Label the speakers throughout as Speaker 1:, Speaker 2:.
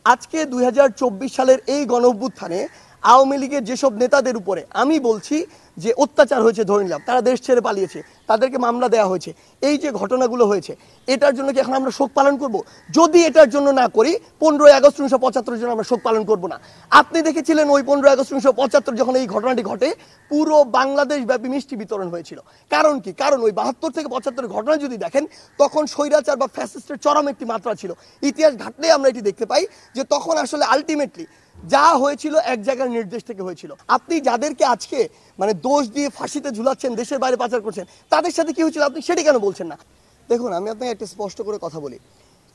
Speaker 1: আজকে ২০২৪ সালের এই গণঅভ্যুত্থানে আওয়ামী লীগের যেসব নেতাদের উপরে আমি বলছি যে অত্যাচার হয়েছে, ধরে নিলাম তারা দেশ ছেড়ে পালিয়েছে, তাদেরকে মামলা দেওয়া হয়েছে, এই যে ঘটনাগুলো হয়েছে এটার জন্য কি এখন আমরা শোক পালন করব? যদি এটার জন্য না করি 15ই আগস্ট 1975 জন্য আমরা শোক পালন করব না। আপনি দেখেছিলেন ওই 15ই আগস্ট 1975 যখন এই ঘটনাটি ঘটে পুরো বাংলাদেশ ব্যাপী মিষ্টি বিতরণ হয়েছিল। কারণ কি? কারণ ওই 72 থেকে 75 ঘটনা যদি দেখেন তখন স্বৈরাচার বা ফ্যাসিস্টের চরম একটি মাত্রা ছিল। ইতিহাস ঘাটলে আমরা এটি দেখতে পাই যে তখন আসলে আলটিমেটলি যা হয়েছিল এক জায়গার নির্দেশ থেকে হয়েছিল। আপনি যাদেরকে আজকে দোষ দিয়ে ফাঁসিতে ঝুলাচ্ছেন, দেশের বাইরে পাচার করছেন, তাদের সাথে কি হয়েছিল আপনি সেটি কেন বলছেন না? দেখুন, আমি আপনাকে একটা স্পষ্ট করে কথা বলি।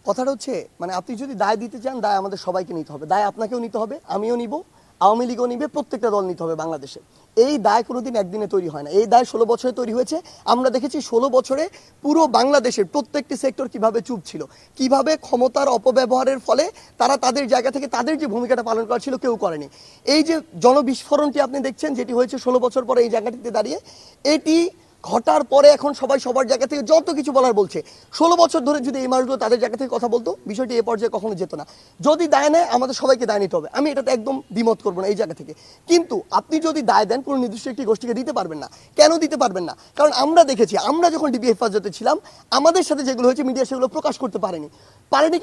Speaker 1: কথাটা হচ্ছে আপনি যদি দায় দিতে চান, দায় আমাদের সবাইকে নিতে হবে। দায় আপনাকেও নিতে হবে, আমিও নিব, আওয়ামী লীগও নিবে, প্রত্যেকটা দল নিতে হবে বাংলাদেশে। এই দায় কোনোদিন একদিনে তৈরি হয় না। এই দায় 16 বছরে তৈরি হয়েছে। আমরা দেখেছি 16 বছরে পুরো বাংলাদেশের প্রত্যেকটি সেক্টর কিভাবে চুপ ছিল, কিভাবে ক্ষমতার অপব্যবহারের ফলে তারা তাদের জায়গা থেকে তাদের যে ভূমিকাটা পালন করা ছিল কেউ করেনি। এই যে জনবিস্ফোরণটি আপনি দেখছেন যেটি হয়েছে 16 বছর পরে এই জায়গাটিতে দাঁড়িয়ে, এটি ঘটার পরে এখন সবাই সবার জায়গা থেকে যত কিছু বলার বলছে। 16 বছর ধরে যদি এই মানুষগুলো তাদের জায়গা থেকে কথা বলতো, বিষয়টি এ পর্যায়ে কখনো যেত না। যদি দায় নেয় আমাদের সবাইকে দায় নিতে হবে, আমি এটাতে একদম দ্বিমত করবো না এই জায়গা থেকে। কিন্তু আপনি যদি দায় দেন কোনো নির্দিষ্ট একটি গোষ্ঠীকে দিতে পারবেন না। কেন দিতে পারবেন না? কারণ আমরা দেখেছি, আমরা যখন ডিবি হেফাজতে ছিলাম আমাদের সাথে যেগুলো হয়েছে মিডিয়া সেগুলো প্রকাশ করতে পারেনি।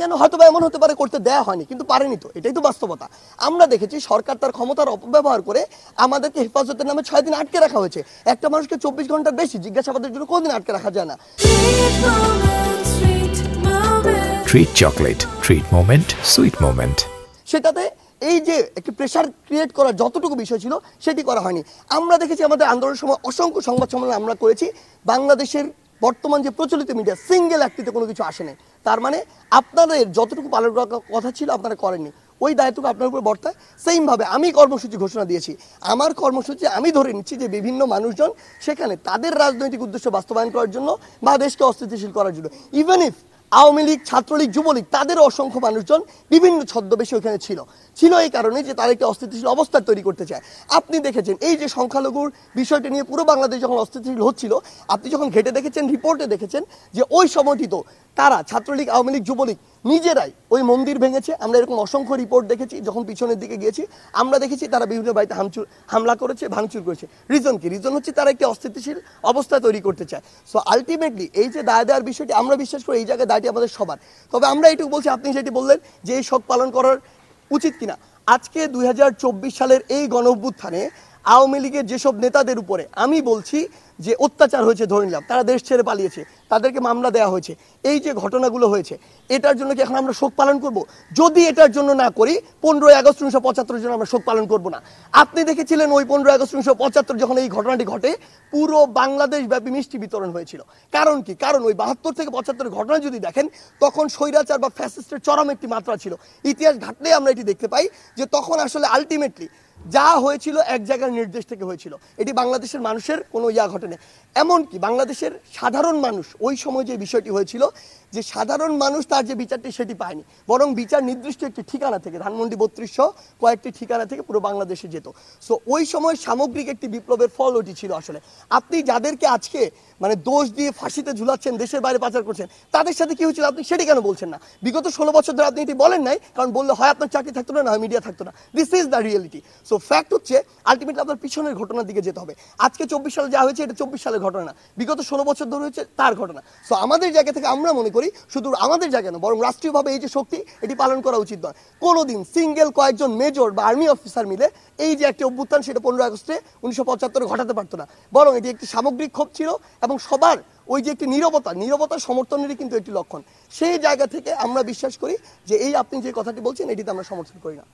Speaker 1: কেন? হয়তো বা এমন হতে পারে করতে দেয়া হয়নি, কিন্তু পারেনি তো, এটাই তো বাস্তবতা। আমরা দেখেছি সরকার তার ক্ষমতার অপব্যবহার করে আমাদেরকে হেফাজতের নামে 6 দিন আটকে রাখা হয়েছে। একটা মানুষকে 24 ঘন্টার বেশি জিজ্ঞাসাবাদের জন্য কোনদিন আটকে রাখা যায় না।
Speaker 2: Treat chocolate, treat moment, sweet moment.
Speaker 1: সেটাতে এই যে একটি প্রেশার ক্রিয়েট করার যতটুকু বিষয় ছিল সেটি করা হয়নি। আমরা দেখেছি আমাদের আন্দোলনের সময় অসংখ্য সংবাদ সম্মেলন আমরা করেছি, বাংলাদেশের বর্তমান যে প্রচলিত মিডিয়া সিঙ্গেল একটিতে কোনো কিছু আসে নাই। তার মানে আপনাদের যতটুকু পালন করার কথা ছিল আপনারা করেননি, ওই দায়িত্বকে আপনার উপর বর্তায়। সেইমভাবে আমি কর্মসূচি ঘোষণা দিয়েছি। আমার কর্মসূচি আমি ধরে নিচ্ছি যে বিভিন্ন মানুষজন সেখানে তাদের রাজনৈতিক উদ্দেশ্য বাস্তবায়ন করার জন্য বা দেশকে অস্থিতিশীল করার জন্য, ইভেন ইফ আওয়ামী লীগ, ছাত্রলীগ, যুবলীগ তাদের অসংখ্য মানুষজন বিভিন্ন ছদ্মবেশে ওইখানে ছিল এই কারণে যে তারা একটি অস্থিতিশীল অবস্থা তৈরি করতে চায়। আপনি দেখেছেন এই যে সংখ্যালঘুর বিষয়টি নিয়ে পুরো বাংলাদেশ যখন অস্থিতিশীল হচ্ছিল, আপনি যখন ঘেটে দেখেছেন, রিপোর্টে দেখেছেন যে ওই সময়টি তো তারা ছাত্রলীগ, আওয়ামী লীগ, যুবলীগ নিজেরাই ওই মন্দির ভেঙেছে। আমরা এরকম অসংখ্য রিপোর্ট দেখেছি। যখন পিছনের দিকে গিয়েছি আমরা দেখেছি তারা বিভিন্ন বাড়িতে হামলা করেছে, ভাঙচুর করেছে। রিজন কি? রিজন হচ্ছে তারা একটি অস্থিতিশীল অবস্থা তৈরি করতে চায়। সো আলটিমেটলি এই যে দায় দেওয়ার বিষয়টি, আমরা বিশ্বাস করি এই জায়গায় দায়টি আমাদের সবার। তবে আমরা এটুকু বলছি, আপনি যেটি বললেন যে এই শোক পালন করার উচিত কিনা, আজকে ২০২৪ সালের এই গণঅভ্যুত্থানে আওয়ামী লীগের যেসব নেতাদের উপরে আমি বলছি যে অত্যাচার হয়েছে, ধরে নিলাম তারা দেশ ছেড়ে পালিয়েছে, তাদেরকে মামলা দেওয়া হয়েছে, এই যে ঘটনাগুলো হয়েছে এটার জন্য কি এখন আমরা শোক পালন করব? যদি এটার জন্য না করি 15ই আগস্ট 1975 জন্য আমরা শোক পালন করব না। আপনি দেখেছিলেন ওই 15ই আগস্ট 1975 যখন এই ঘটনাটি ঘটে পুরো বাংলাদেশ ব্যাপী মিষ্টি বিতরণ হয়েছিল। কারণ কি? কারণ ওই 72 থেকে 75 ঘটনা যদি দেখেন তখন স্বৈরাচার বা ফ্যাসিস্টের চরম একটি মাত্রা ছিল। ইতিহাস ঘাটলে আমরা এটি দেখতে পাই যে তখন আসলে আলটিমেটলি যা হয়েছিল এক জায়গার নির্দেশ থেকে হয়েছিল। এটি বাংলাদেশের মানুষের কোনো ঘটেনি। এমনকি বাংলাদেশের সাধারণ মানুষ ওই সময় যে বিষয়টি হয়েছিল যে সাধারণ মানুষ তার যে বিচারটি সেটি পায়নি, বরং বিচার নির্দিষ্ট একটি ঠিকানা থেকে, ধানমন্ডি 3200 কয়েকটি ঠিকানা থেকে পুরো বাংলাদেশে যেত। সো ওই সময় সামগ্রিক একটি বিপ্লবের ফল ওটি ছিল। আসলে আপনি যাদেরকে আজকে দোষ দিয়ে ফাঁসিতে ঝুলাচ্ছেন, দেশের বাইরে পাচার করছেন, তাদের সাথে কি হয়েছিল আপনি সেটি কেন বলছেন না? বিগত 16 বছর ধরে আপনি এটি বলেন নাই, কারণ বললে হয় আপনার চাকরি থাকতো না, হয় মিডিয়া থাকতো না। This is the reality. So fact হচ্ছে আলটিমেটলি আপনার পিছনের ঘটনার দিকে যেতে হবে। আজকে 24 সালে যা হয়েছে এটা 24 সালের ঘটনা না, বিগত 16 বছর ধরে হয়েছে তার ঘটনা। সো আমাদের জায়গা থেকে আমরা মনে করি শুধু আমাদের জায়গা না, বরং রাষ্ট্রীয়ভাবে এই যে শক্তি এটি পালন করা উচিত নয়। কোনোদিন সিঙ্গেল কয়েকজন মেজর বা আর্মি অফিসার মিলে এই যে একটি অভ্যুত্থান সেটা 15 আগস্টে 1975 ঘটাতে পারতো না, বরং এটি একটি সামগ্রিক ক্ষোভ ছিল এবং সবার ওই যে একটি নীরবতার সমর্থনেরই কিন্তু একটি লক্ষণ। সেই জায়গা থেকে আমরা বিশ্বাস করি যে এই আপনি যে কথাটি বলছেন এটিতে আমরা সমর্থন করি না।